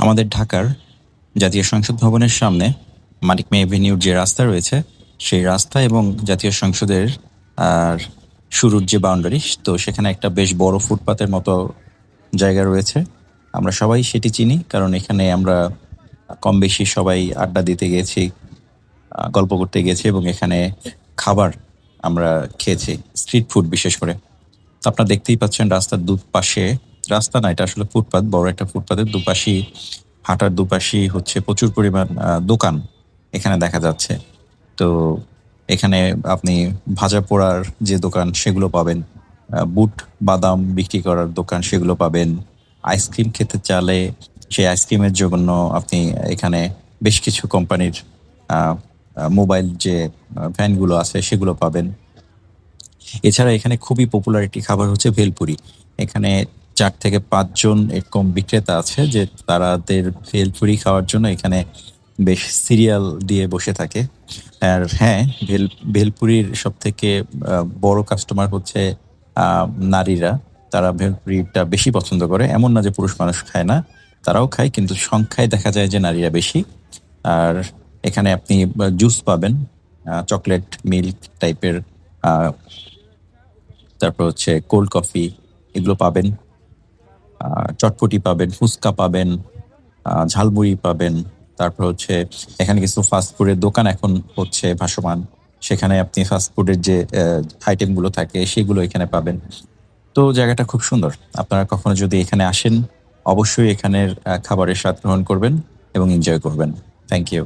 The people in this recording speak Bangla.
আমাদের ঢাকার জাতীয় সংসদ ভবনের সামনে মানিক মে এভিনিউর যে রাস্তা রয়েছে, সেই রাস্তা এবং জাতীয় সংসদের আর শুরুর যে বাউন্ডারি, তো সেখানে একটা বেশ বড় ফুটপাতের মতো জায়গা রয়েছে। আমরা সবাই সেটি চিনি, কারণ এখানে আমরা কম বেশি সবাই আড্ডা দিতে গেছি, গল্প করতে গেছি এবং এখানে খাবার আমরা খেয়েছি, স্ট্রিট ফুড বিশেষ করে। তো আপনারা দেখতেই পাচ্ছেন রাস্তার দুপাশে, রাস্তা না, এটা আসলে ফুটপাত, বড় একটা ফুটপাতের দুপাশই, হাঁটার দুপাশই হচ্ছে প্রচুর পরিমাণ দোকান এখানে দেখা যাচ্ছে। তো এখানে আপনি ভাজা পোড়ার যে দোকান সেগুলো পাবেন, বুট বাদাম বিক্রি করার দোকান সেগুলো পাবেন, আইসক্রিম খেতে চাইলে সেই আইসক্রিমের জন্য আপনি এখানে বেশ কিছু কোম্পানির মোবাইল যে ভ্যানগুলো আছে সেগুলো পাবেন। এছাড়া এখানে খুবই পপুলার একটি খাবার হচ্ছে ভেলপুরি। এখানে ৪ থেকে ৫ জন এরকম বিক্রেতা আছে যে তাদের ভেলপুরি খাওয়ার জন্য এখানে বেশ সিরিয়াল দিয়ে বসে থাকে। আর হ্যাঁ, ভেলপুরির সবথেকে বড় কাস্টমার হচ্ছে নারীরা। তারা ভেলপুরিটা বেশি পছন্দ করে। এমন না যে পুরুষ মানুষ খায় না, তারাও খায়, কিন্তু সংখ্যায় দেখা যায় যে নারীরা বেশি। আর এখানে আপনি জুস পাবেন, চকলেট মিল্ক টাইপের, তারপর হচ্ছে কোল্ড কফি, এগুলো পাবেন। চটপটি পাবেন, ফুচকা পাবেন, ঝালমুড়ি পাবেন। তারপর হচ্ছে এখানে কিছু ফাস্টফুডের দোকান এখন হচ্ছে ভাসমান, সেখানে আপনি ফাস্টফুডের যে আইটেমগুলো থাকে সেগুলো এখানে পাবেন। তো জায়গাটা খুব সুন্দর। আপনারা কখনো যদি এখানে আসেন, অবশ্যই এখানের খাবারের স্বাদ গ্রহণ করবেন এবং এনজয় করবেন। Thank you.